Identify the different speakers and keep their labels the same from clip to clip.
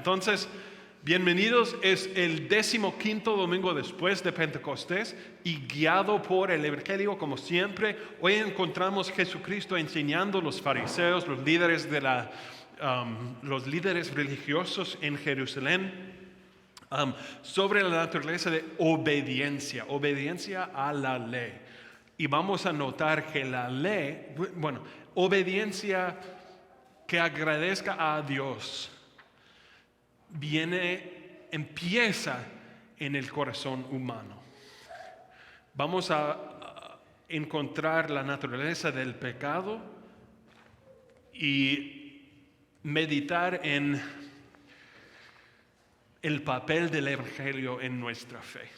Speaker 1: Entonces, bienvenidos, es el 15º domingo después de Pentecostés y guiado por el Evangelio como siempre. Hoy encontramos a Jesucristo enseñando a los fariseos, los líderes religiosos en Jerusalén sobre la naturaleza de obediencia a la ley. Y vamos a notar que la ley, obediencia que agradezca a Dios, empieza en el corazón humano. Vamos a encontrar la naturaleza del pecado y meditar en el papel del Evangelio en nuestra fe.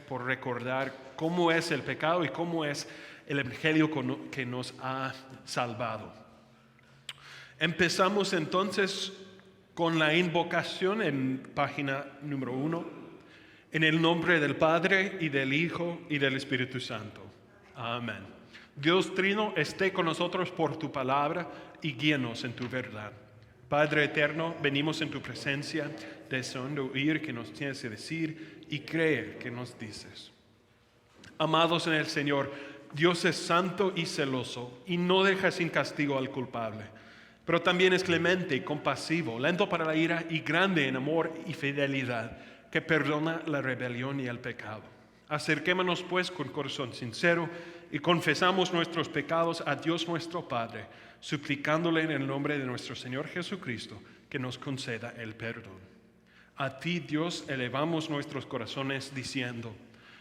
Speaker 1: Por recordar cómo es el pecado y cómo es el Evangelio que nos ha salvado. Empezamos entonces con la invocación en página número 1, en el nombre del Padre y del Hijo y del Espíritu Santo. Amén. Dios Trino esté con nosotros por tu palabra y guíanos en tu verdad. Padre eterno, venimos en tu presencia, deseando oír que nos tienes que decir y creer que nos dices. Amados en el Señor, Dios es santo y celoso y no deja sin castigo al culpable. Pero también es clemente y compasivo, lento para la ira y grande en amor y fidelidad, que perdona la rebelión y el pecado. Acerquémonos pues con corazón sincero y confesamos nuestros pecados a Dios nuestro Padre, suplicándole en el nombre de nuestro Señor Jesucristo que nos conceda el perdón. A ti, Dios, elevamos nuestros corazones diciendo: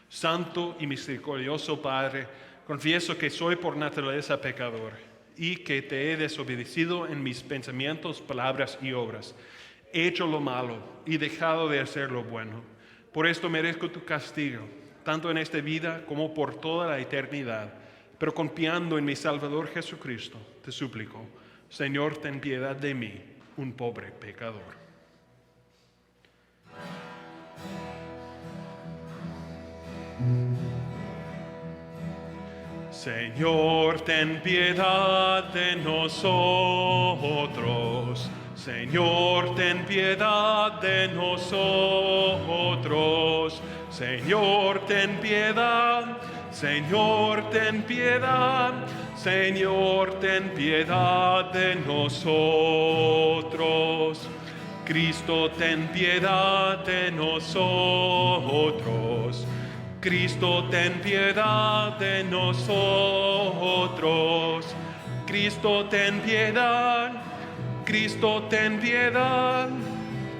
Speaker 1: Santo y misericordioso Padre, confieso que soy por naturaleza pecador y que te he desobedecido en mis pensamientos, palabras y obras. He hecho lo malo y dejado de hacer lo bueno. Por esto merezco tu castigo, tanto en esta vida como por toda la eternidad. Pero confiando en mi Salvador Jesucristo, te suplico, Señor, ten piedad de mí, un pobre pecador. Señor, ten piedad de nosotros. Señor, ten piedad de nosotros. Señor, ten piedad. Señor, ten piedad. Señor, ten piedad de nosotros. Cristo, ten piedad de nosotros. Cristo, ten piedad de nosotros. Cristo, ten piedad. Cristo, ten piedad.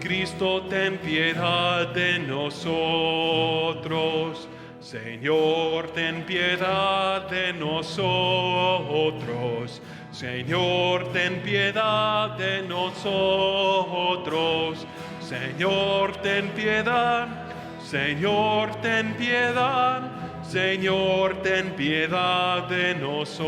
Speaker 1: Cristo, ten piedad de nosotros. Señor, ten piedad de nosotros. Señor, ten piedad de nosotros. Señor, ten piedad. Señor, ten piedad. Señor, ten piedad de nosotros.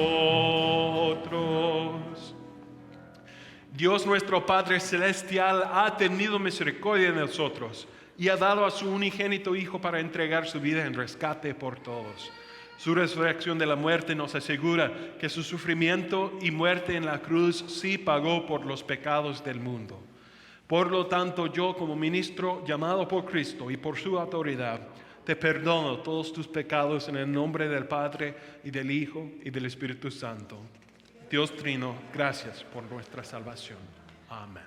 Speaker 1: Dios nuestro Padre Celestial ha tenido misericordia de nosotros y ha dado a su unigénito Hijo para entregar su vida en rescate por todos. Su resurrección de la muerte nos asegura que su sufrimiento y muerte en la cruz sí pagó por los pecados del mundo. Por lo tanto, yo como ministro llamado por Cristo y por su autoridad, te perdono todos tus pecados en el nombre del Padre y del Hijo y del Espíritu Santo. Dios Trino, gracias por nuestra salvación. Amén.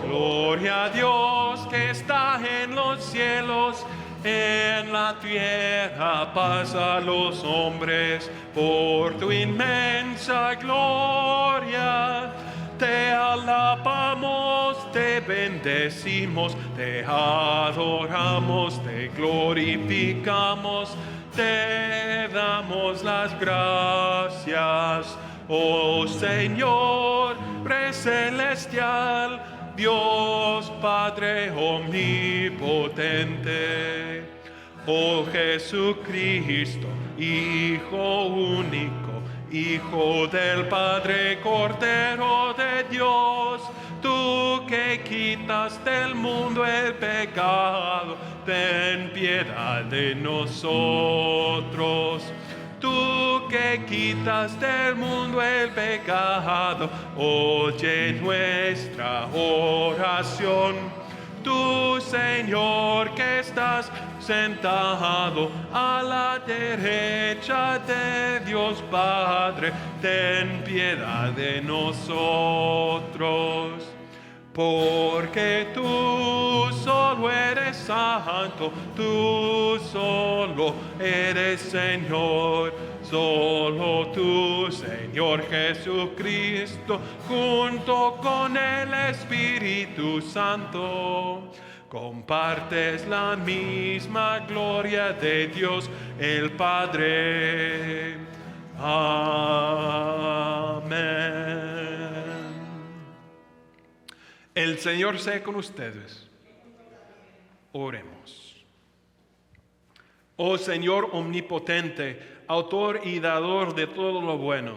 Speaker 1: Gloria a Dios que está en los cielos. En la tierra paz a los hombres, por tu inmensa gloria. Te alabamos, te bendecimos, te adoramos, te glorificamos, te damos las gracias. Oh Señor, precelestial, Dios Padre omnipotente, oh Jesucristo, Hijo único, Hijo del Padre, Cordero de Dios, tú que quitas del mundo el pecado, ten piedad de nosotros. Tú que quitas del mundo el pecado, oye nuestra oración. Tú, Señor, que estás sentado a la derecha de Dios Padre, ten piedad de nosotros. Porque tú solo eres santo, tú solo eres Señor, solo tú, Señor Jesucristo, junto con el Espíritu Santo, compartes la misma gloria de Dios el Padre. Amén. El Señor sea con ustedes. Oremos. Oh Señor omnipotente, autor y dador de todo lo bueno,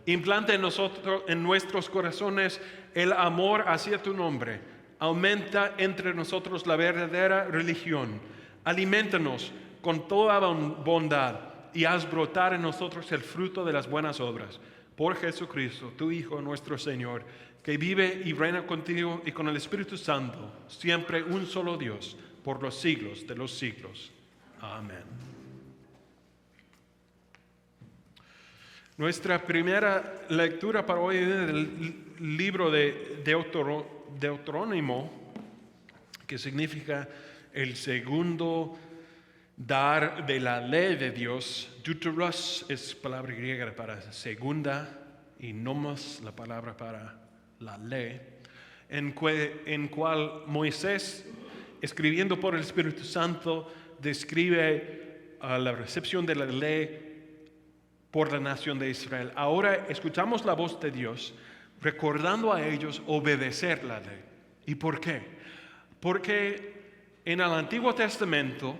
Speaker 1: implante en nuestros corazones el amor hacia tu nombre. Aumenta entre nosotros la verdadera religión. Aliméntanos con toda bondad y haz brotar en nosotros el fruto de las buenas obras. Por Jesucristo, tu Hijo, nuestro Señor, que vive y reina contigo y con el Espíritu Santo, siempre un solo Dios, por los siglos de los siglos. Amén. Nuestra primera lectura para hoy es del libro de Deuterónimo, que significa el segundo dar de la ley de Dios. Deuteros es palabra griega para segunda y nomos la palabra para la ley, en cual Moisés, escribiendo por el Espíritu Santo, describe la recepción de la ley por la nación de Israel. Ahora escuchamos la voz de Dios, recordando a ellos obedecer la ley. ¿Y por qué? Porque en el Antiguo Testamento,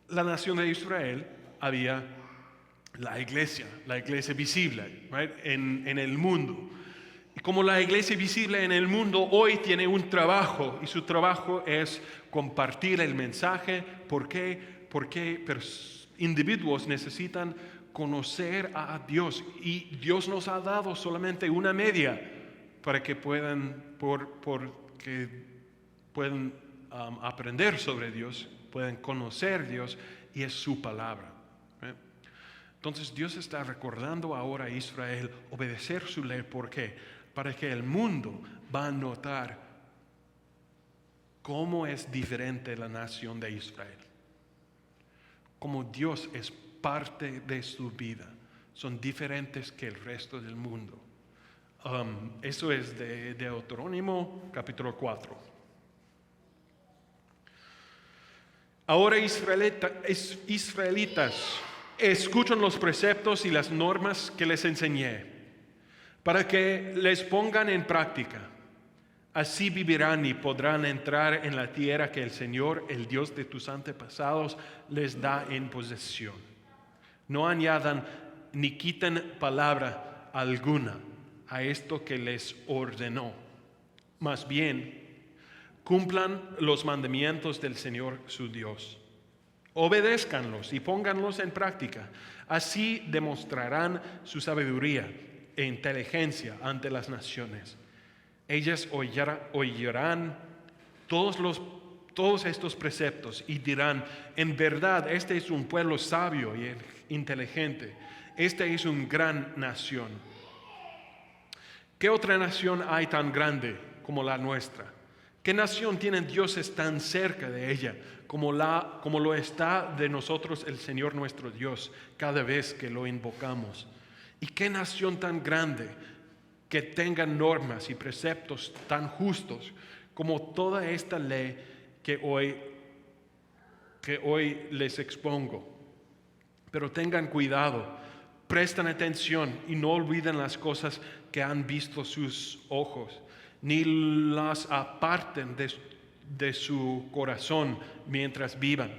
Speaker 1: la nación de Israel había la iglesia visible, right? en el mundo. Y como la iglesia visible en el mundo hoy tiene un trabajo, y su trabajo es compartir el mensaje. ¿Por qué? Porque individuos necesitan conocer a Dios, y Dios nos ha dado solamente una media para que puedan aprender sobre Dios, puedan conocer a Dios, y es su palabra. Entonces Dios está recordando ahora a Israel obedecer su ley. ¿Por qué? Para que el mundo va a notar cómo es diferente la nación de Israel, cómo Dios es parte de su vida, son diferentes que el resto del mundo. Eso es de Deuterónimo capítulo 4. Ahora israelitas, escuchen los preceptos y las normas que les enseñé, para que les pongan en práctica. Así vivirán y podrán entrar en la tierra que el Señor, el Dios de tus antepasados, les da en posesión. No añadan ni quiten palabra alguna a esto que les ordenó. Más bien, cumplan los mandamientos del Señor su Dios. Obedézcanlos y pónganlos en práctica. Así demostrarán su sabiduría e inteligencia ante las naciones. Ellas oirán todos estos preceptos y dirán: en verdad, este es un pueblo sabio y inteligente. Esta es una gran nación. ¿Qué otra nación hay tan grande como la nuestra? ¿Qué nación tiene dioses tan cerca de ella como lo está de nosotros el Señor nuestro Dios cada vez que lo invocamos? ¿Y qué nación tan grande que tenga normas y preceptos tan justos como toda esta ley que hoy les expongo? Pero tengan cuidado, presten atención y no olviden las cosas que han visto sus ojos, ni las aparten de su corazón mientras vivan.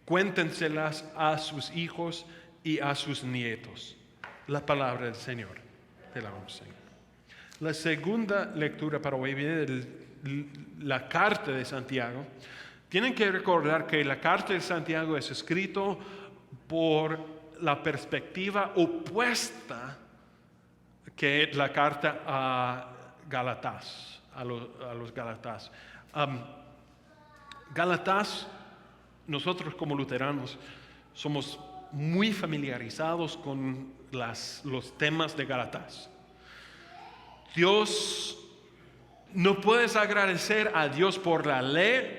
Speaker 1: Cuéntenselas a sus hijos y a sus nietos. La palabra del Señor. Te alabamos, Señor. La segunda lectura para hoy viene de la carta de Santiago. Tienen que recordar que la carta de Santiago es escrito por la perspectiva opuesta que la carta a Gálatas, a los Gálatas. Gálatas, nosotros como luteranos somos muy familiarizados con los temas de Gálatas. No puedes agradecer a Dios por la ley.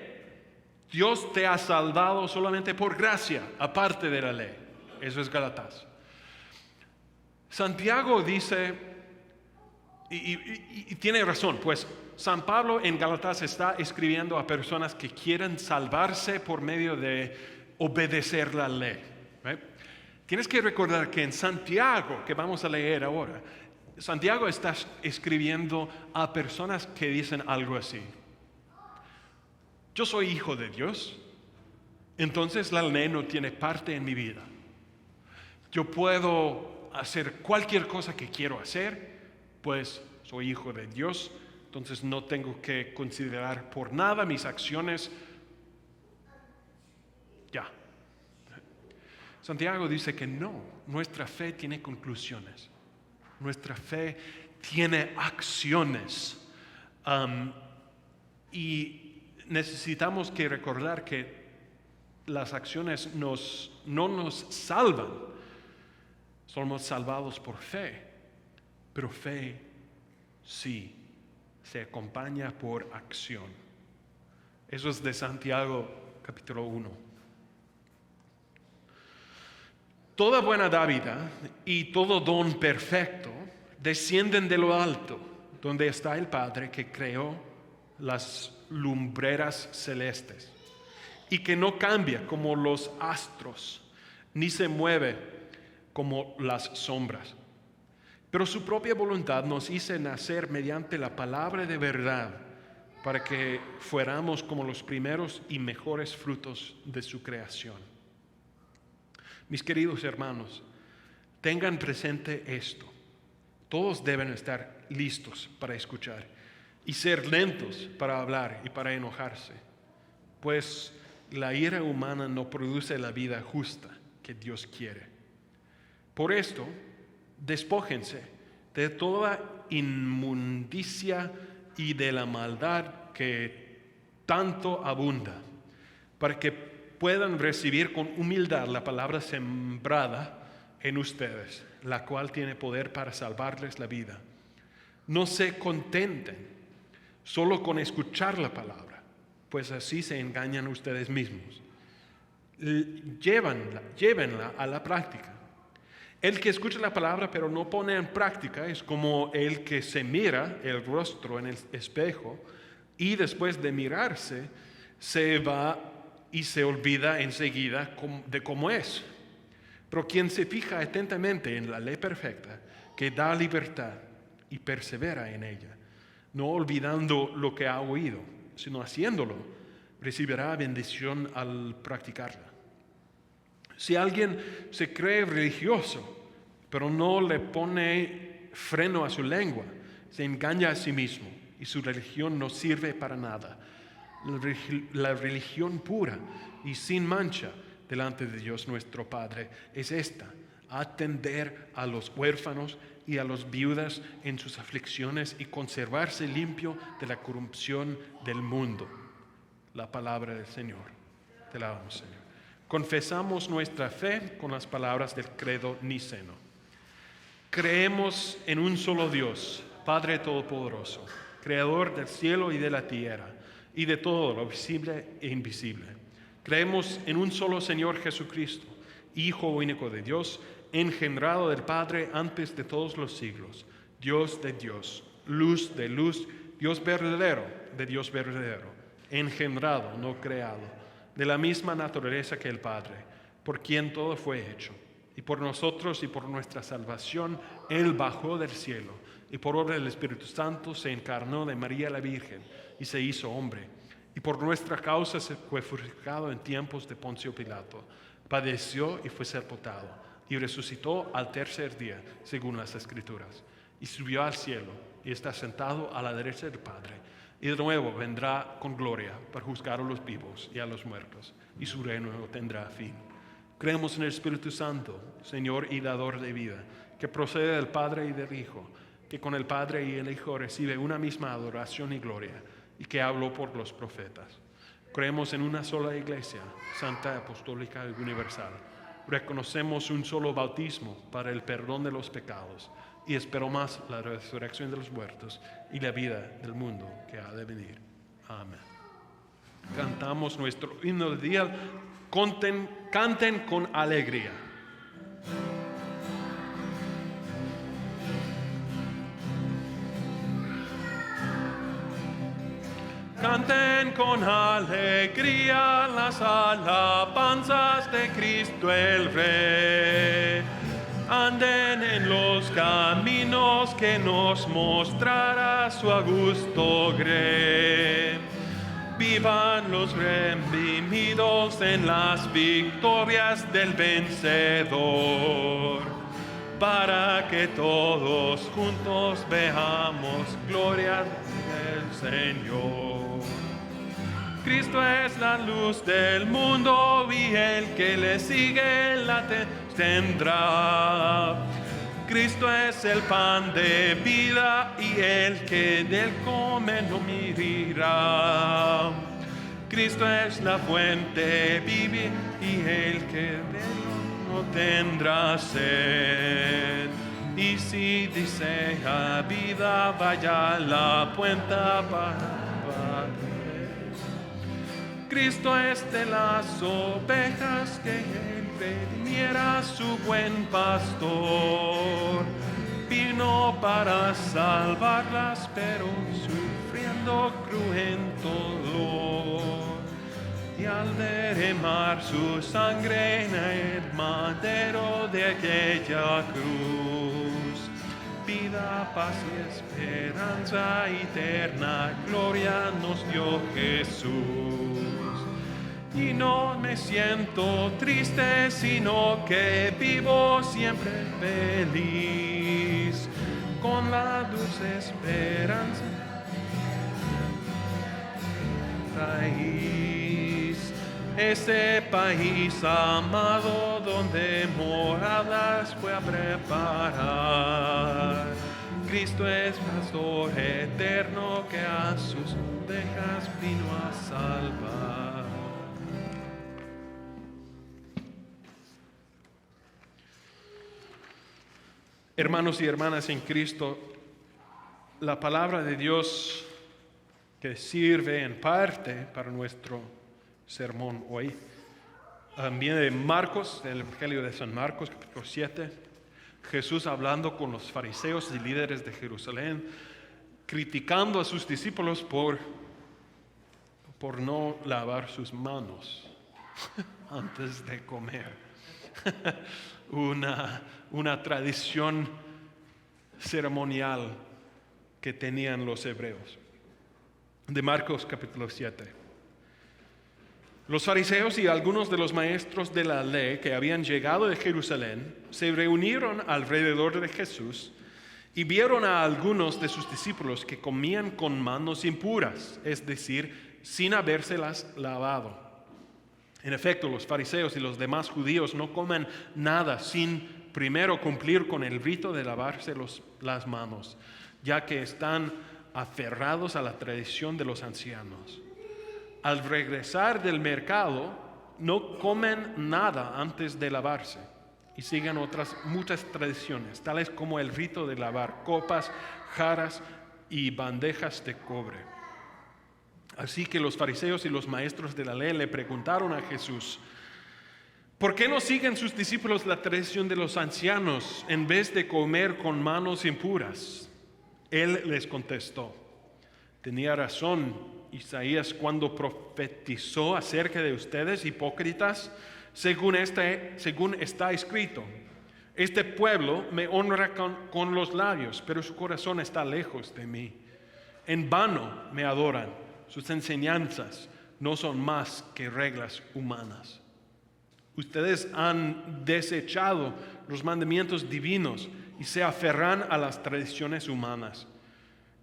Speaker 1: Dios te ha salvado solamente por gracia, aparte de la ley. Eso es Gálatas. Santiago dice, y tiene razón, pues San Pablo en Gálatas está escribiendo a personas que quieren salvarse por medio de obedecer la ley. ¿Right? Tienes que recordar que en Santiago, que vamos a leer ahora, Santiago está escribiendo a personas que dicen algo así: yo soy hijo de Dios, entonces la ley no tiene parte en mi vida. Yo puedo hacer cualquier cosa que quiero hacer, pues soy hijo de Dios, entonces no tengo que considerar por nada mis acciones. Ya. Santiago dice que no, nuestra fe tiene conclusiones, nuestra fe tiene acciones, y necesitamos que recordar que las acciones no nos salvan. Somos salvados por fe, pero fe sí se acompaña por acción. Eso es de Santiago capítulo 1. Toda buena dádiva y todo don perfecto descienden de lo alto, donde está el Padre que creó las lumbreras celestes y que no cambia como los astros, ni se mueve como las sombras. Pero su propia voluntad nos hizo nacer mediante la palabra de verdad, para que fuéramos como los primeros y mejores frutos de su creación. Mis queridos hermanos, tengan presente esto: todos deben estar listos para escuchar y ser lentos para hablar y para enojarse, pues la ira humana no produce la vida justa que Dios quiere. Por esto, despójense de toda inmundicia y de la maldad que tanto abunda, para que puedan recibir con humildad la palabra sembrada en ustedes, la cual tiene poder para salvarles la vida. No se contenten solo con escuchar la palabra, pues así se engañan ustedes mismos. Llévenla a la práctica. El que escucha la palabra pero no pone en práctica es como el que se mira el rostro en el espejo y después de mirarse se va y se olvida enseguida de cómo es. Pero quien se fija atentamente en la ley perfecta que da libertad y persevera en ella, no olvidando lo que ha oído, sino haciéndolo, recibirá bendición al practicarla. Si alguien se cree religioso, pero no le pone freno a su lengua, se engaña a sí mismo y su religión no sirve para nada. La religión pura y sin mancha delante de Dios nuestro Padre es esta: atender a los huérfanos y a las viudas en sus aflicciones y conservarse limpio de la corrupción del mundo. La palabra del Señor. Te alabamos, Señor. Confesamos nuestra fe con las palabras del credo niceno. Creemos en un solo Dios, Padre Todopoderoso, Creador del cielo y de la tierra, y de todo lo visible e invisible. Creemos en un solo Señor Jesucristo, Hijo único de Dios, engendrado del Padre antes de todos los siglos, Dios de Dios, luz de luz, Dios verdadero de Dios verdadero, engendrado, no creado, de la misma naturaleza que el Padre, por quien todo fue hecho, y por nosotros y por nuestra salvación, Él bajó del cielo, y por obra del Espíritu Santo se encarnó de María la Virgen, y se hizo hombre, y por nuestra causa se fue crucificado en tiempos de Poncio Pilato, padeció y fue sepultado, y resucitó al tercer día, según las Escrituras, y subió al cielo, y está sentado a la derecha del Padre, y de nuevo vendrá con gloria para juzgar a los vivos y a los muertos, y su reino no tendrá fin. Creemos en el Espíritu Santo, Señor y dador de vida, que procede del Padre y del Hijo, que con el Padre y el Hijo recibe una misma adoración y gloria, y que habló por los profetas. Creemos en una sola iglesia, santa, apostólica y universal. Reconocemos un solo bautismo para el perdón de los pecados y esperamos la resurrección de los muertos y la vida del mundo que ha de venir. Amén. Cantamos nuestro himno del día. Canten con alegría. Canten con alegría las alabanzas de Cristo el Rey. Anden en los caminos que nos mostrará su augusto grey. Vivan los redimidos en las victorias del vencedor, para que todos juntos veamos gloria del Señor. Cristo es la luz del mundo y el que le sigue la tendrá. Cristo es el pan de vida y el que del come no morirá. Cristo es la fuente viva y el que de él no tendrá sed. Y si desea vida, vaya a la puerta para beber. Cristo es de las ovejas que él redimiera, su buen pastor. Vino para salvarlas, pero sufriendo cruento dolor. Y al derramar su sangre en el madero de aquella cruz, vida, paz y esperanza eterna, gloria nos dio Jesús. Y no me siento triste, sino que vivo siempre feliz, con la dulce esperanza raíz. Ese país amado donde moradas fue a preparar. Cristo es pastor eterno que a sus ovejas vino a salvar. Hermanos y hermanas en Cristo, la palabra de Dios que sirve en parte para nuestro sermón hoy viene de Marcos, del Evangelio de San Marcos, capítulo 7. Jesús hablando con los fariseos y líderes de Jerusalén, criticando a sus discípulos por no lavar sus manos antes de comer. Una tradición ceremonial que tenían los hebreos. De Marcos capítulo 7. Los fariseos y algunos de los maestros de la ley que habían llegado de Jerusalén se reunieron alrededor de Jesús y vieron a algunos de sus discípulos que comían con manos impuras, es decir, sin habérselas lavado. En efecto, los fariseos y los demás judíos no comen nada sin primero cumplir con el rito de lavarse las manos, ya que están aferrados a la tradición de los ancianos. Al regresar del mercado, no comen nada antes de lavarse y siguen otras muchas tradiciones, tales como el rito de lavar copas, jarras y bandejas de cobre. Así que los fariseos y los maestros de la ley le preguntaron a Jesús: ¿por qué no siguen sus discípulos la tradición de los ancianos en vez de comer con manos impuras? Él les contestó: tenía razón Isaías cuando profetizó acerca de ustedes, hipócritas, según está escrito: este pueblo me honra con los labios, pero su corazón está lejos de mí. En vano me adoran, sus enseñanzas no son más que reglas humanas. Ustedes han desechado los mandamientos divinos y se aferran a las tradiciones humanas.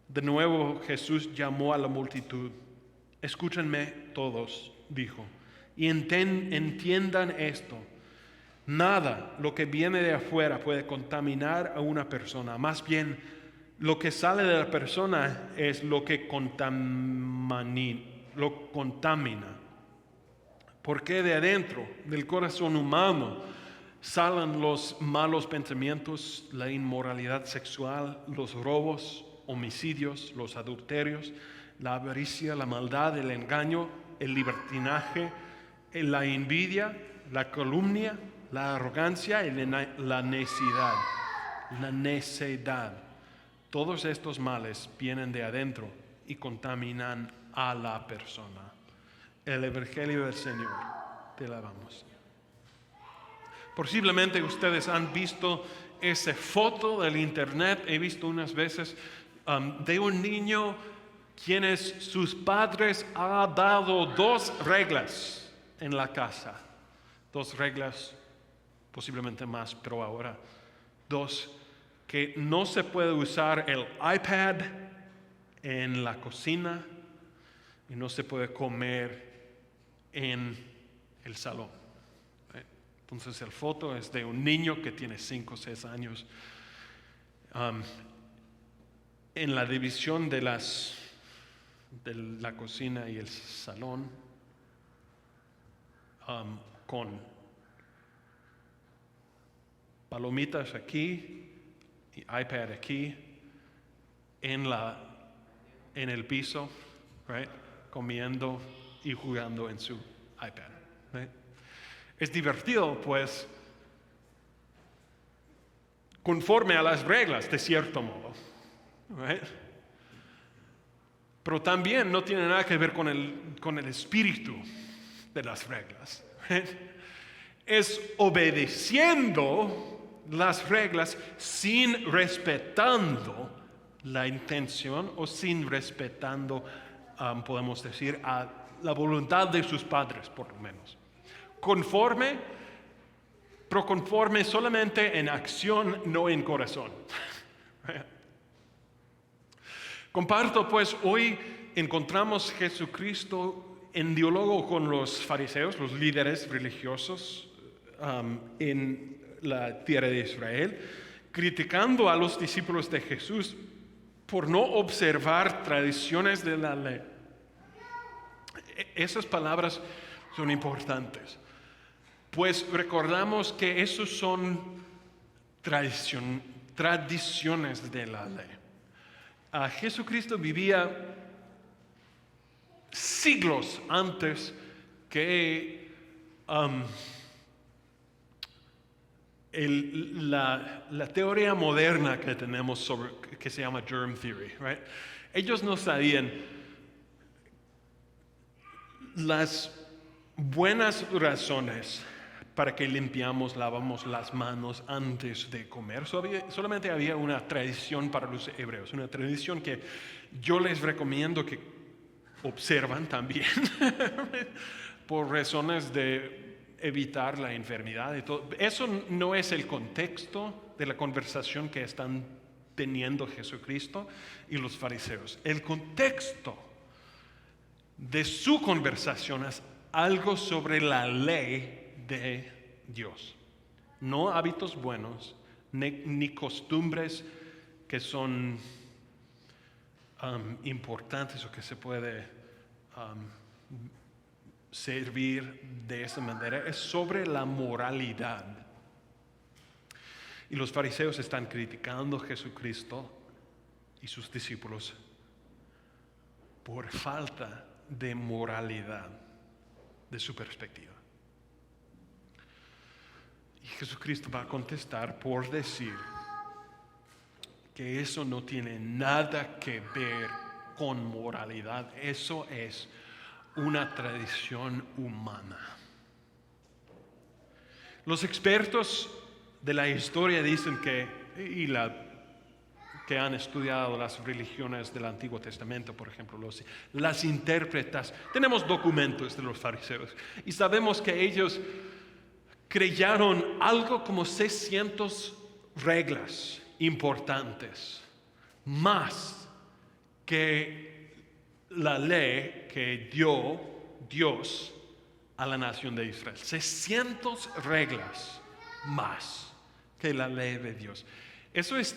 Speaker 1: De nuevo Jesús llamó a la multitud. Escúchenme todos, dijo, y entiendan esto. Nada, lo que viene de afuera puede contaminar a una persona. Más bien, lo que sale de la persona es lo que contamina. Porque de adentro, del corazón humano, salen los malos pensamientos, la inmoralidad sexual, los robos, homicidios, los adulterios, la avaricia, la maldad, el engaño, el libertinaje, la envidia, la calumnia, la arrogancia y la necedad. La necedad. Todos estos males vienen de adentro y contaminan a la persona. El Evangelio del Señor. Te alabamos. Posiblemente ustedes han visto esa foto del internet. He visto unas veces de un niño quienes sus padres han dado 2 reglas en la casa. 2 reglas, posiblemente más, pero ahora 2, que no se puede usar el iPad en la cocina y no se puede comer en el salón. Entonces la foto es de un niño que tiene 5 o 6 años en la división de la cocina y el salón con palomitas aquí y iPad aquí en el piso, right? Comiendo y jugando en su iPad. Right? Es divertido, pues, conforme a las reglas, de cierto modo. Right? Pero también no tiene nada que ver con el espíritu de las reglas. Right? Es obedeciendo las reglas sin respetando la intención o sin respetando, podemos decir, a la voluntad de sus padres, por lo menos. Pero conforme solamente en acción, no en corazón. Comparto, pues, hoy encontramos Jesucristo en diálogo con los fariseos, los líderes religiosos en la tierra de Israel, criticando a los discípulos de Jesús por no observar tradiciones de la ley. Esas palabras son importantes, pues recordamos que esos son tradiciones de la ley. Jesucristo vivía siglos antes que la teoría moderna que tenemos que se llama germ theory, right? Ellos no sabían las buenas razones para que lavamos las manos antes de comer. Solamente había una tradición para los hebreos, una tradición que yo les recomiendo que observan también por razones de evitar la enfermedad y todo. Eso no es el contexto de la conversación que están teniendo Jesucristo y los fariseos. El contexto de su conversación es algo sobre la ley de Dios. No hábitos buenos, ni costumbres que son importantes o que se puede servir de esa manera. Es sobre la moralidad. Y los fariseos están criticando a Jesucristo y sus discípulos por falta de moralidad de su perspectiva. Y Jesucristo va a contestar por decir que eso no tiene nada que ver con moralidad. Eso es una tradición humana. Los expertos de la historia dicen que han estudiado las religiones del Antiguo Testamento, por ejemplo, las interpretas. Tenemos documentos de los fariseos y sabemos que ellos crearon algo como 600 reglas importantes, más que la ley que dio Dios a la nación de Israel. 600 reglas más que la ley de Dios. Eso es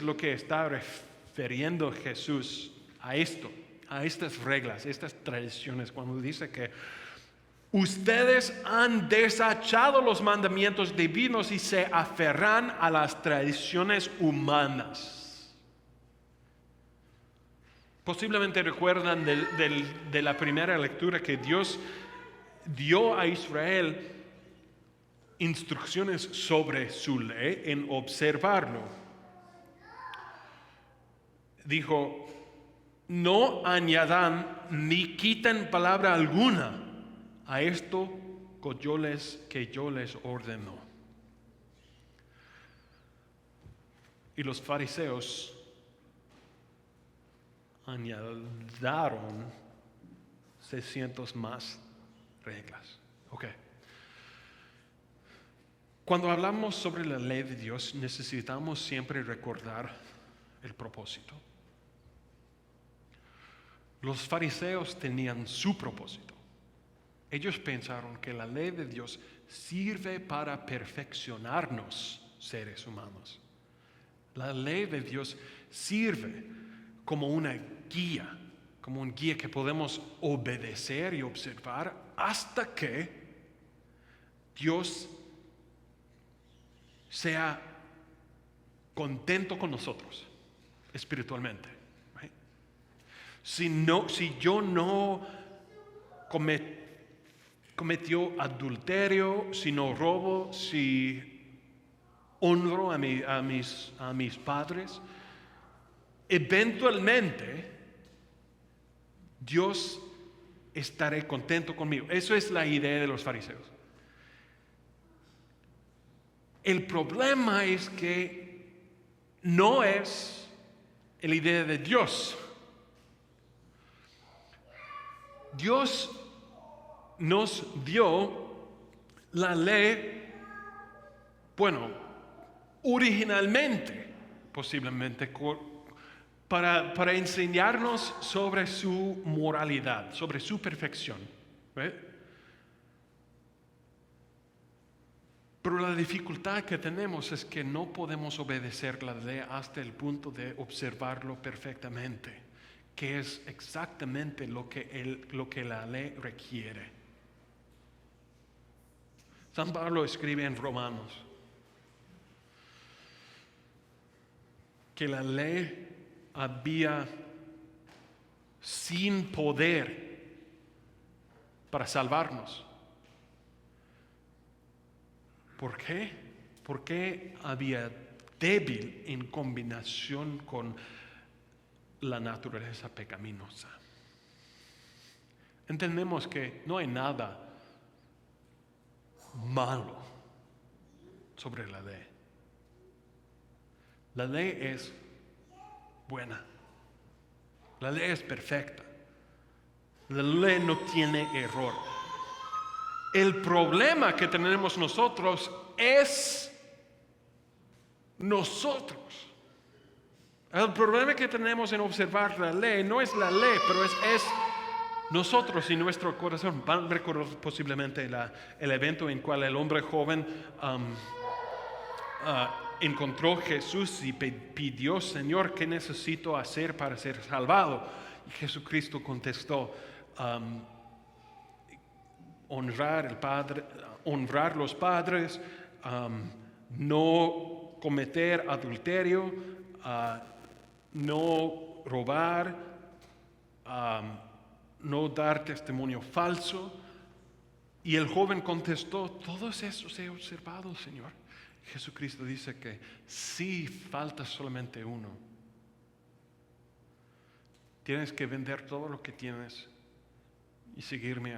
Speaker 1: lo que está refiriendo Jesús a esto, a estas reglas, estas tradiciones, cuando dice que ustedes han desechado los mandamientos divinos y se aferran a las tradiciones humanas. Posiblemente recuerdan de la primera lectura que Dios dio a Israel instrucciones sobre su ley en observarlo. Dijo, no añadan ni quiten palabra alguna a esto que yo les ordeno. Y los fariseos añadieron 600 más reglas. Okay. Cuando hablamos sobre la ley de Dios, necesitamos siempre recordar el propósito. Los fariseos tenían su propósito. Ellos pensaron que la ley de Dios sirve para perfeccionarnos, seres humanos. La ley de Dios sirve como una guía, como un guía que podemos obedecer y observar hasta que Dios sea contento con nosotros espiritualmente. Right? Si yo no cometió adulterio, si no robo, si honro a mis padres, eventualmente Dios estará contento conmigo. Eso es la idea de los fariseos. El problema es que no es la idea de Dios. Dios nos dio la ley, originalmente, posiblemente, para enseñarnos sobre su moralidad, sobre su perfección. ¿Right? Pero la dificultad que tenemos es que no podemos obedecer la ley hasta el punto de observarlo perfectamente, que es exactamente lo que la ley requiere. San Pablo escribe en Romanos que la ley había sin poder para salvarnos. ¿Por qué? Porque había débil en combinación con la naturaleza pecaminosa. Entendemos que no hay nada malo sobre la ley. La ley es buena. La ley es perfecta. La ley no tiene error. El problema que tenemos nosotros es nosotros. El problema que tenemos en observar la ley no es la ley, pero es nosotros y nuestro corazón. Van a recordar posiblemente el evento en cual el hombre joven encontró a Jesús y pidió, Señor, ¿qué necesito hacer para ser salvado? Y Jesucristo contestó, honrar los padres, no cometer adulterio, no robar, no dar testimonio falso. Y el joven contestó, todos esos he observado, Señor. Jesucristo dice que sí, falta solamente uno. Tienes que vender todo lo que tienes y seguirme.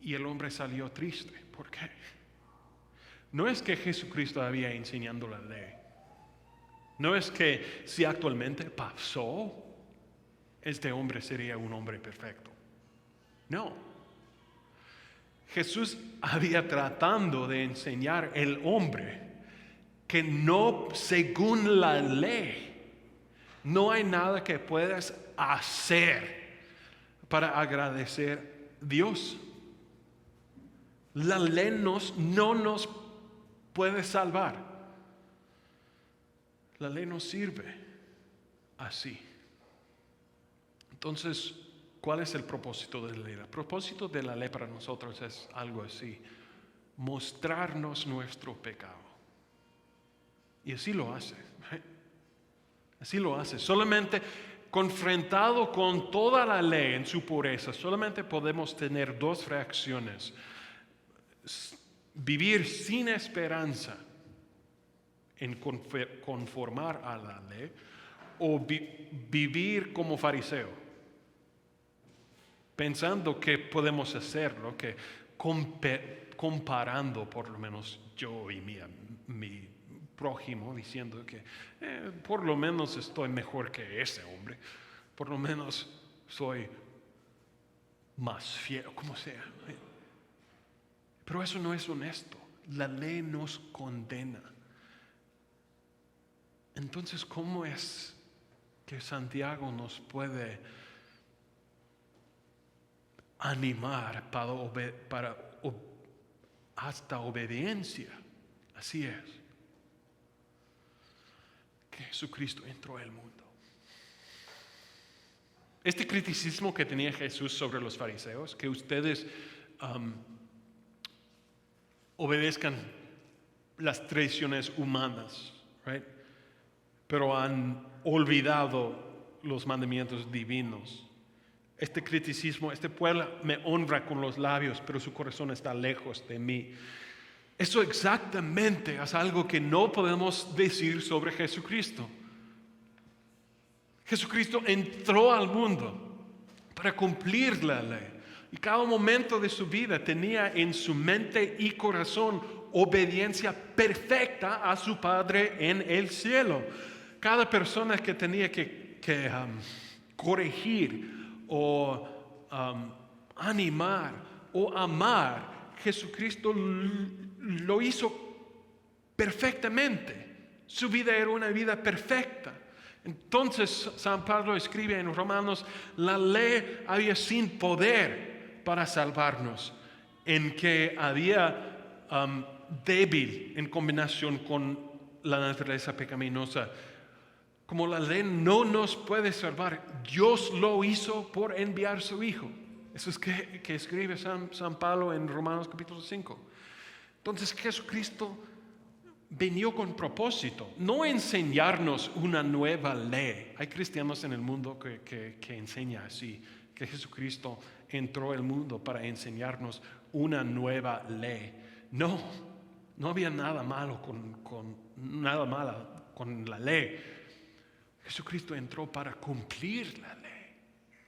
Speaker 1: Y el hombre salió triste. ¿Por qué? No es que Jesucristo había enseñando la ley. No es que si actualmente pasó, este hombre sería un hombre perfecto. No. Jesús había tratando de enseñar al hombre que no, según la ley, no hay nada que puedas hacer para agradecer a Dios. La ley no nos puede salvar. La ley nos sirve así. Entonces, ¿cuál es el propósito de la ley? El propósito de la ley para nosotros es algo así: mostrarnos nuestro pecado. Y así lo hace. Así lo hace. Solamente confrontado con toda la ley en su pureza, solamente podemos tener dos reacciones: vivir sin esperanza en conformar a la ley, o vivir como fariseo, pensando que podemos hacerlo, que comparando por lo menos yo y mi prójimo, diciendo que por lo menos estoy mejor que ese hombre, por lo menos soy más fiel, como sea. Pero eso no es honesto. La ley nos condena. Entonces, ¿cómo es que Santiago nos puede animar para hasta obediencia? Así es. Que Jesucristo entró al mundo. Este criticismo que tenía Jesús sobre los fariseos, que ustedes obedezcan las tradiciones humanas, right? Pero han olvidado los mandamientos divinos. Este criticismo: este pueblo me honra con los labios, pero su corazón está lejos de mí. Eso exactamente es algo que no podemos decir sobre Jesucristo. Jesucristo entró al mundo para cumplir la ley. Y cada momento de su vida tenía en su mente y corazón obediencia perfecta a su Padre en el cielo. Cada persona que tenía que corregir o animar o amar, Jesucristo lo hizo perfectamente. Su vida era una vida perfecta. Entonces San Pablo escribe en Romanos: la ley había sin poder para salvarnos, en que había débil en combinación con la naturaleza pecaminosa. Como la ley no nos puede salvar, Dios lo hizo por enviar su Hijo. Eso es que escribe San Pablo en Romanos capítulo 5. Entonces Jesucristo vino con propósito, no enseñarnos una nueva ley. Hay cristianos en el mundo que enseñan así, que Jesucristo entró al mundo para enseñarnos una nueva ley. No había nada malo con la ley. Jesucristo entró para cumplir la ley,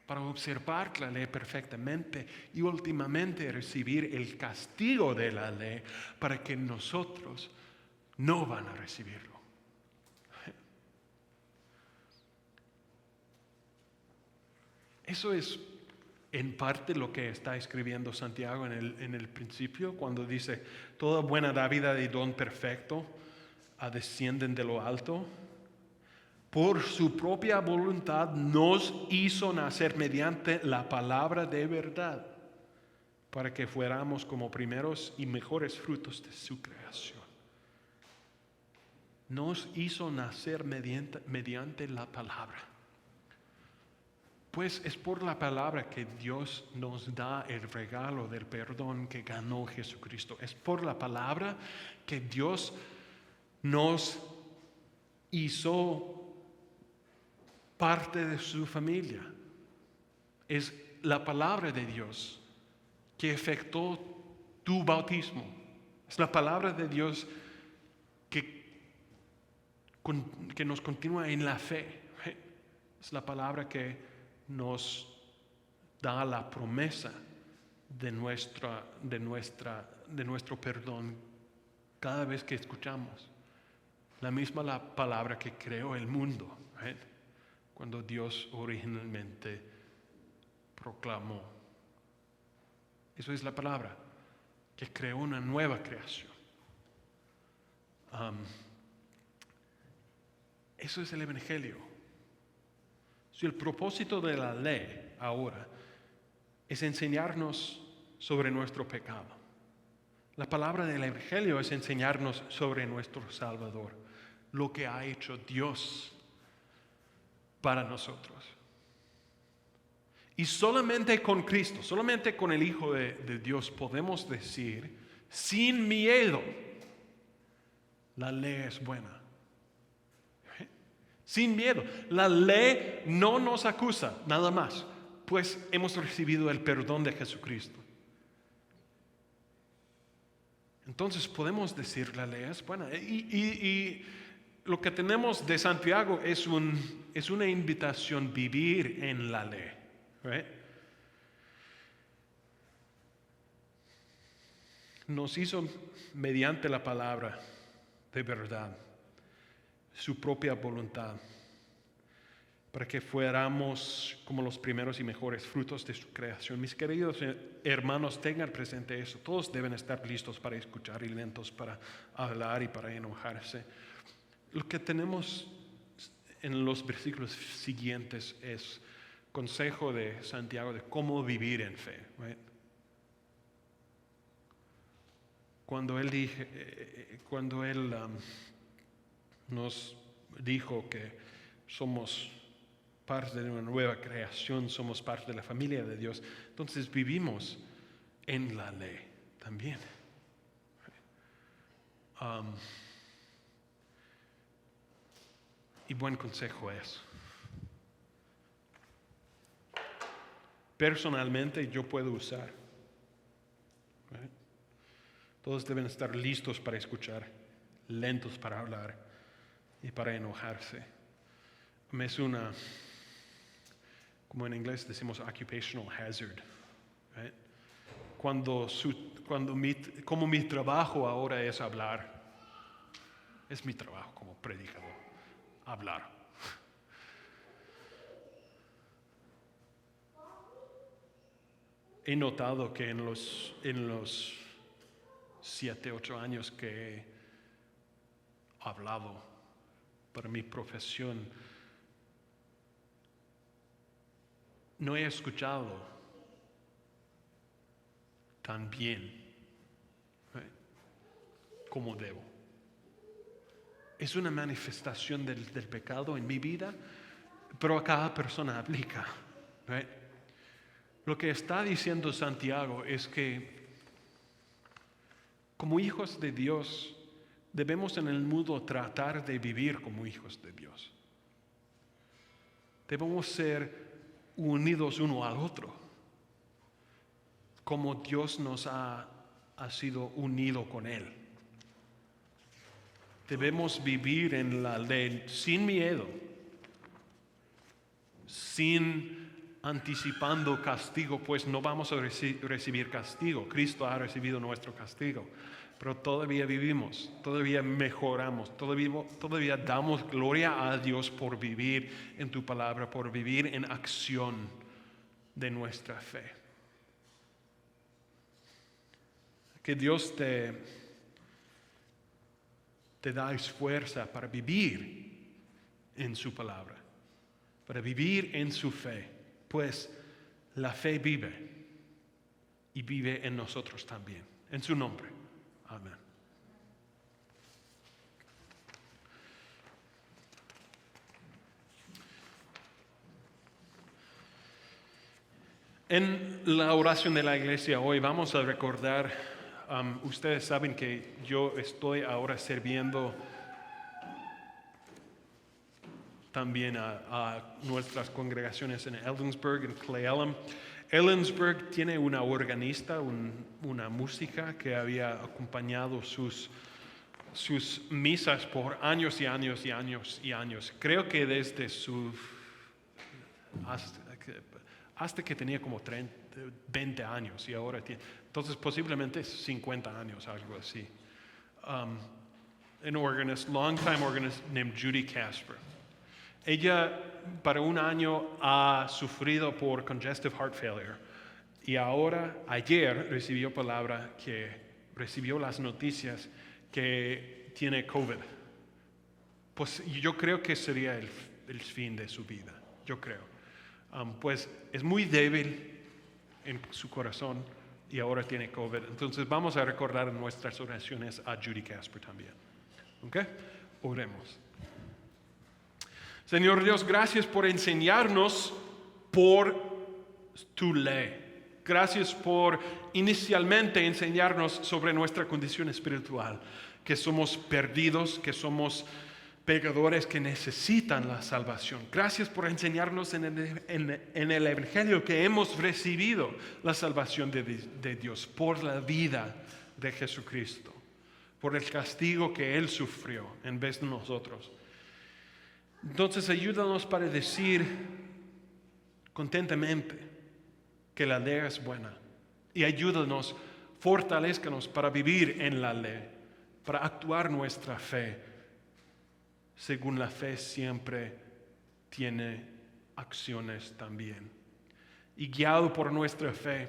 Speaker 1: para observar la ley perfectamente y últimamente recibir el castigo de la ley para que nosotros no van a recibirlo. Eso es en parte lo que está escribiendo Santiago en el principio, cuando dice: toda buena dádiva y don perfecto descienden de lo alto. Por su propia voluntad nos hizo nacer mediante la palabra de verdad, para que fuéramos como primeros y mejores frutos de su creación. Nos hizo nacer mediante la palabra. Pues es por la palabra que Dios nos da el regalo del perdón que ganó Jesucristo. Es por la palabra que Dios nos hizo parte de su familia. Es la palabra de Dios que efectuó tu bautismo. Es la palabra de Dios que nos continúa en la fe. Es la palabra que nos da la promesa de nuestro perdón cada vez que escuchamos. La misma palabra que creó el mundo, cuando Dios originalmente proclamó. Eso es la palabra que creó una nueva creación. Eso es el Evangelio. Si el propósito de la ley ahora es enseñarnos sobre nuestro pecado, La palabra del Evangelio es enseñarnos sobre nuestro Salvador, lo que ha hecho Dios para nosotros. Y solamente con Cristo, solamente con el Hijo de Dios podemos decir, sin miedo, la ley es buena. Sin miedo. La ley no nos acusa, nada más, pues hemos recibido el perdón de Jesucristo. Entonces podemos decir la ley es buena. Y lo que tenemos de Santiago es una invitación a vivir en la ley. Right? Nos hizo mediante la palabra de verdad, su propia voluntad, para que fuéramos como los primeros y mejores frutos de su creación. Mis queridos hermanos, tengan presente eso. Todos deben estar listos para escuchar y lentos para hablar y para enojarse. Lo que tenemos en los versículos siguientes es consejo de Santiago de cómo vivir en fe. Right? Cuando él nos dijo que somos parte de una nueva creación, somos parte de la familia de Dios, entonces vivimos en la ley también. Y buen consejo es. Personalmente yo puedo usar. Right? Todos deben estar listos para escuchar, lentos para hablar y para enojarse. Es como en inglés decimos, occupational hazard. Right? Como mi trabajo ahora es hablar, es mi trabajo como predicador, hablar. He notado que en los 7, 8 años que he hablado para mi profesión, no he escuchado tan bien como debo. Es una manifestación del pecado en mi vida, pero a cada persona aplica. Right? Lo que está diciendo Santiago es que como hijos de Dios debemos en el mundo tratar de vivir como hijos de Dios. Debemos ser unidos uno al otro, como Dios nos ha sido unido con Él. Debemos vivir en la ley sin miedo, sin anticipando castigo, pues no vamos a recibir castigo. Cristo ha recibido nuestro castigo, pero todavía vivimos, todavía mejoramos, todavía damos gloria a Dios por vivir en tu palabra, por vivir en acción de nuestra fe. Que Dios te da fuerza para vivir en su palabra, para vivir en su fe, pues la fe vive y vive en nosotros también. En su nombre. Amén. En la oración de la iglesia hoy vamos a recordar, ustedes saben que yo estoy ahora sirviendo también a nuestras congregaciones en Ellensburg, en Cle Elum. Ellensburg tiene una organista, una música que había acompañado sus misas por años y años y años y años. Creo que desde hasta que tenía como 20 años y ahora tiene, entonces posiblemente 50 años, algo así. An organist, long-time organist named Judy Casper. Ella para un año ha sufrido por congestive heart failure y ahora, ayer, recibió las noticias que tiene COVID. Pues yo creo que sería el fin de su vida, yo creo. Pues es muy débil en su corazón, y ahora tiene COVID. Entonces vamos a recordar en nuestras oraciones a Judy Casper también. ¿Ok? Oremos. Señor Dios, gracias por enseñarnos por tu ley. Gracias por inicialmente enseñarnos sobre nuestra condición espiritual, que somos perdidos, que somos pecadores que necesitan la salvación. Gracias por enseñarnos en el Evangelio que hemos recibido la salvación de Dios por la vida de Jesucristo, por el castigo que Él sufrió en vez de nosotros. Entonces ayúdanos para decir contentemente que la ley es buena y ayúdanos, fortalézcanos para vivir en la ley, para actuar nuestra fe. Según la fe siempre tiene acciones también. Y guiado por nuestra fe,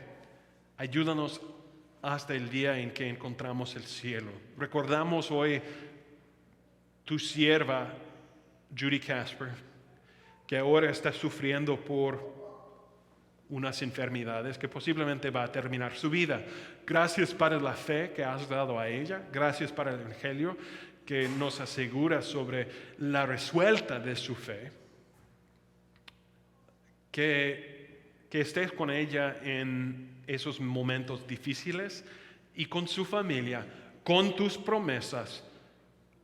Speaker 1: ayúdanos hasta el día en que encontramos el cielo. Recordamos hoy tu sierva, Judy Casper, que ahora está sufriendo por unas enfermedades que posiblemente va a terminar su vida. Gracias para la fe que has dado a ella. Gracias para el Evangelio que nos asegura sobre la resuelta de su fe. Que estés con ella en esos momentos difíciles y con su familia, con tus promesas,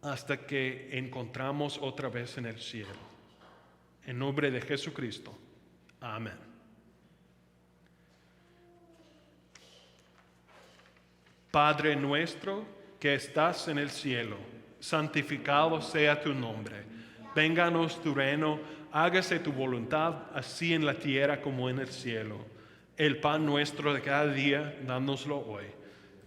Speaker 1: hasta que encontramos otra vez en el cielo. En nombre de Jesucristo. Amén. Padre nuestro que estás en el cielo, santificado sea tu nombre. Vénganos tu reino, hágase tu voluntad, así en la tierra como en el cielo. El pan nuestro de cada día, dánoslo hoy.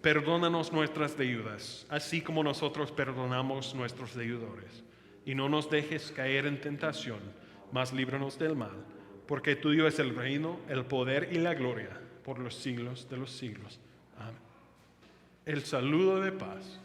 Speaker 1: Perdónanos nuestras deudas, así como nosotros perdonamos nuestros deudores. Y no nos dejes caer en tentación, mas líbranos del mal. Porque tuyo es el reino, el poder y la gloria, por los siglos de los siglos. Amén. El saludo de paz.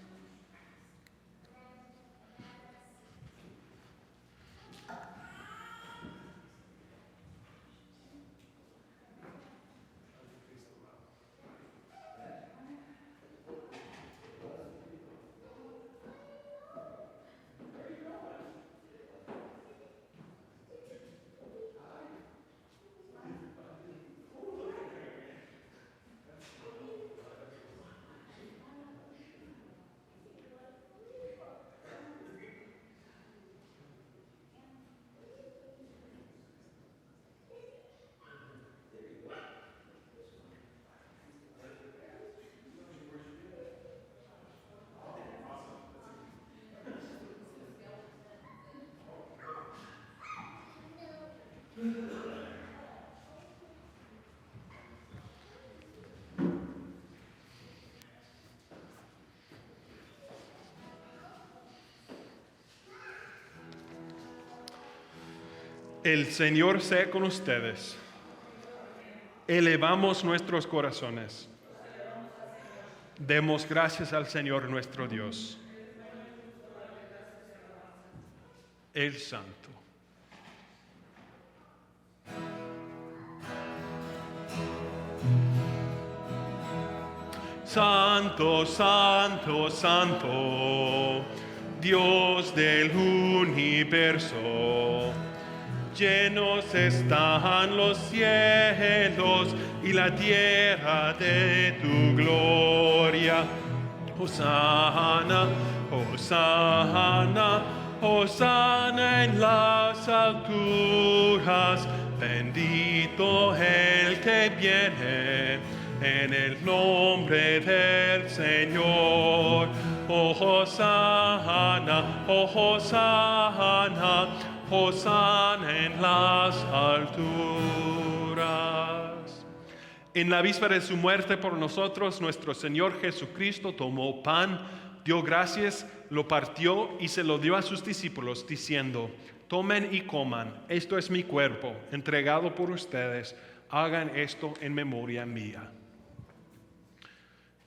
Speaker 1: El Señor sea con ustedes. Elevamos nuestros corazones. Demos gracias al Señor nuestro Dios. El Santo. Santo, santo, santo, Dios del universo. Llenos están los cielos y la tierra de tu gloria. Hosana, hosana, hosana en las alturas. Bendito el que viene en el nombre del Señor. Oh, hosana, oh, hosana. Hosana en las alturas. En la víspera de su muerte por nosotros, nuestro Señor Jesucristo tomó pan, dio gracias, lo partió y se lo dio a sus discípulos, diciendo: tomen y coman, esto es mi cuerpo, entregado por ustedes, hagan esto en memoria mía.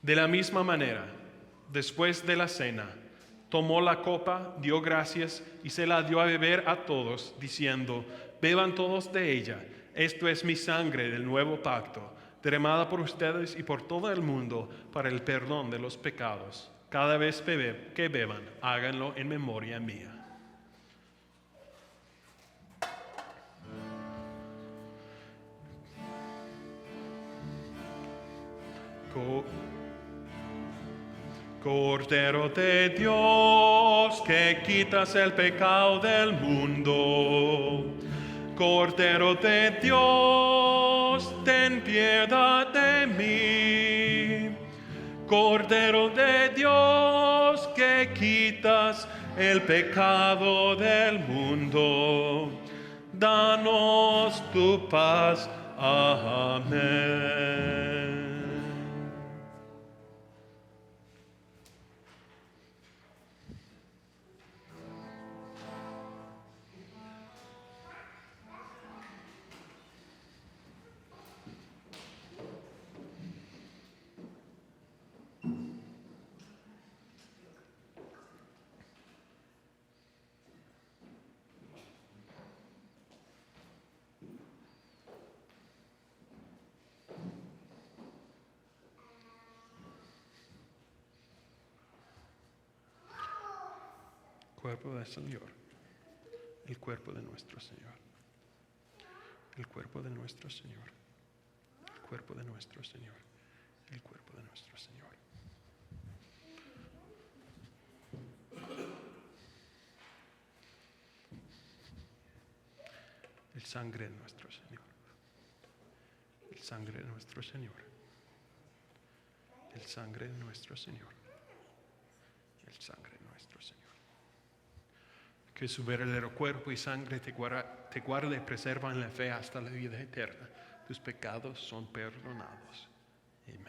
Speaker 1: De la misma manera, después de la cena, tomó la copa, dio gracias y se la dio a beber a todos, diciendo: beban todos de ella, esto es mi sangre del nuevo pacto, derramada por ustedes y por todo el mundo para el perdón de los pecados. Cada vez que beban, háganlo en memoria mía. Cordero de Dios, que quitas el pecado del mundo. Cordero de Dios, ten piedad de mí. Cordero de Dios, que quitas el pecado del mundo. Danos tu paz. Amén. Cuerpo del Señor, el cuerpo de nuestro Señor, el cuerpo de nuestro Señor, el cuerpo de nuestro Señor, el cuerpo de nuestro Señor. El sangre de nuestro Señor, el sangre de nuestro Señor, el sangre de nuestro Señor, el sangre de nuestro Señor. Que su verdadero cuerpo y sangre te guarde y preserva en la fe hasta la vida eterna. Tus pecados son perdonados. Amén.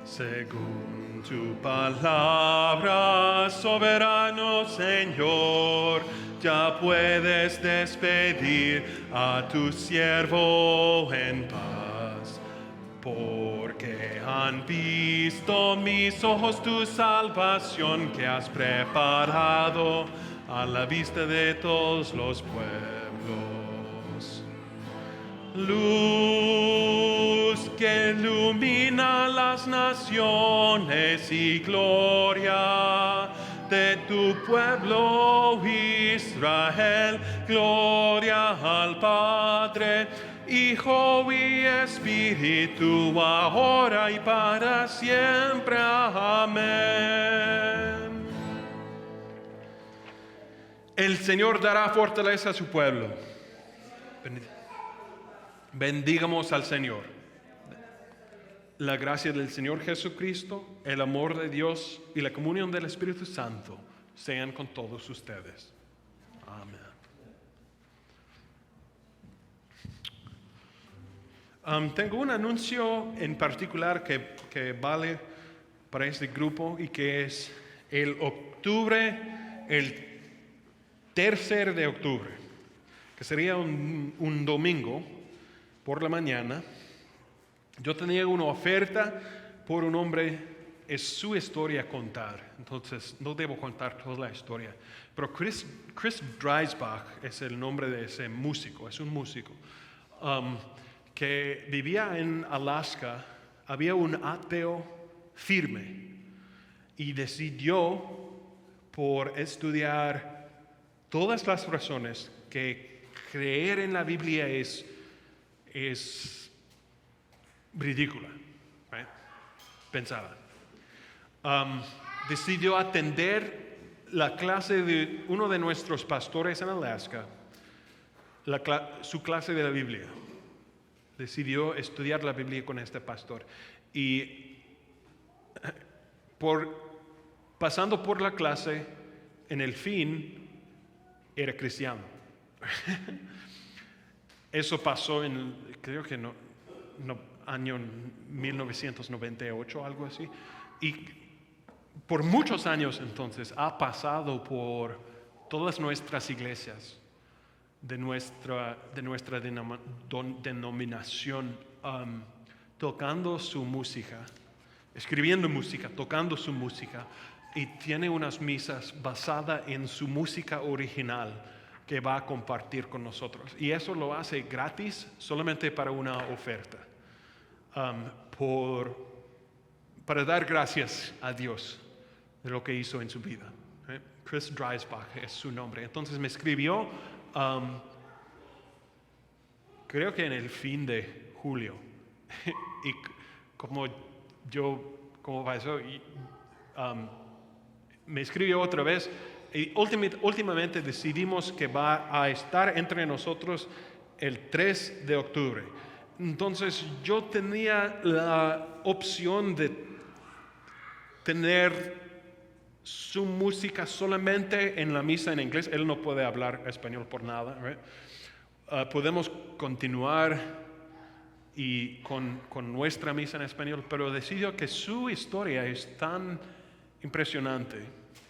Speaker 1: Según tu palabra, soberano Señor, ya puedes despedir a tu siervo en paz, porque han visto mis ojos tu salvación que has preparado a la vista de todos los pueblos. Luz que ilumina las naciones y gloria de tu pueblo Israel. Gloria al Padre, Hijo y Espíritu, ahora y para siempre. Amén. El Señor dará fortaleza a su pueblo. Bendigamos al Señor. La gracia del Señor Jesucristo, el amor de Dios y la comunión del Espíritu Santo sean con todos ustedes. Amén. Tengo un anuncio en particular que vale para este grupo y que es el 3 de octubre, que sería un domingo por la mañana. Yo tenía una oferta por un hombre, es su historia a contar, entonces no debo contar toda la historia, pero Chris Dreisbach es el nombre de ese músico, es un músico que vivía en Alaska. Había un ateo firme y decidió, por estudiar todas las razones, que creer en la Biblia es ridícula, right? Pensaba. Decidió atender la clase de uno de nuestros pastores en Alaska, su clase de la Biblia. decidió estudiar la Biblia con este pastor. Y pasando por la clase, en el fin, era cristiano. Eso pasó creo que año 1998, algo así. Y por muchos años entonces ha pasado por todas nuestras iglesias de nuestra denominación, tocando su música, escribiendo música, tocando su música, y tiene unas misas basadas en su música original que va a compartir con nosotros. Y eso lo hace gratis, solamente para una oferta, para dar gracias a Dios de lo que hizo en su vida. Chris Dreisbach es su nombre. Entonces me escribió, creo que en el fin de julio. Y como pasó, me escribió otra vez. Y últimamente decidimos que va a estar entre nosotros el 3 de octubre. Entonces yo tenía la opción de tener su música solamente en la misa en inglés. Él no puede hablar español por nada, right? Podemos continuar y con nuestra misa en español, pero decidió que su historia es tan impresionante,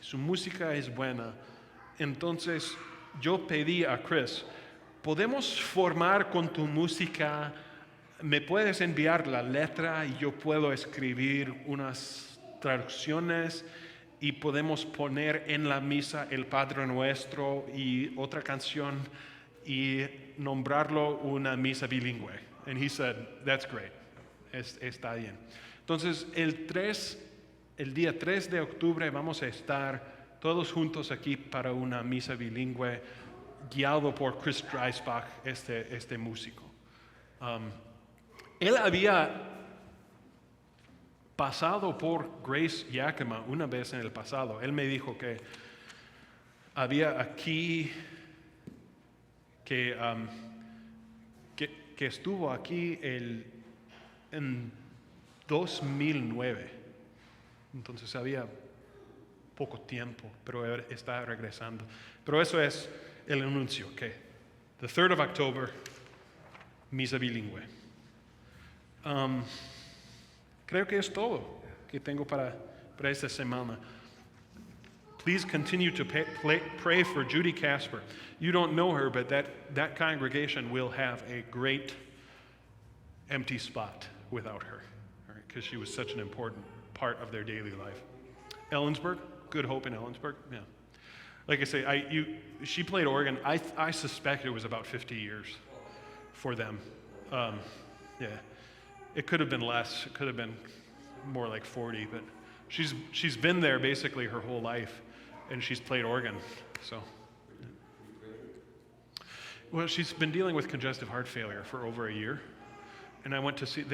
Speaker 1: su música es buena. Entonces yo pedí a Chris, ¿podemos formar con tu música? ¿Me puedes enviar la letra y yo puedo escribir unas traducciones y podemos poner en la misa el Padre Nuestro y otra canción y nombrarlo una misa bilingüe? And he said, that's great. Está bien. Entonces el día 3 de octubre vamos a estar todos juntos aquí para una misa bilingüe guiado por Chris Dreisbach, este músico. Él había pasado por Grace Yakima una vez en el pasado. Él me dijo que había aquí, que estuvo aquí en 2009. Entonces había poco tiempo, pero está regresando. Pero eso es el anuncio, que the 3rd of October, misa bilingüe. Creo que es todo que tengo para esta semana. Please continue to pray for Judy Casper. You don't know her, but that congregation will have a great empty spot without her, because she was such an important part of their daily life. Ellensburg, Good Hope in Ellensburg, yeah. Like I say, she played organ. I suspect it was about 50 years for them. Yeah, it could have been less. It could have been more like 40, but she's been there basically her whole life, and she's played organ. So, well, she's been dealing with congestive heart failure for over a year, and I went to see.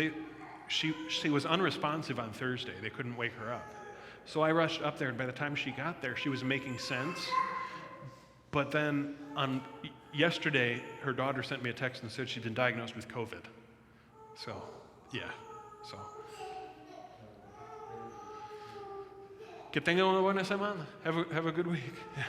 Speaker 1: She was unresponsive on Thursday. They couldn't wake her up. So I rushed up there, and by the time she got there, she was making sense. But then on yesterday, her daughter sent me a text and said she'd been diagnosed with COVID. So, yeah. So, que tengan una buena semana. Have a good week. Yeah.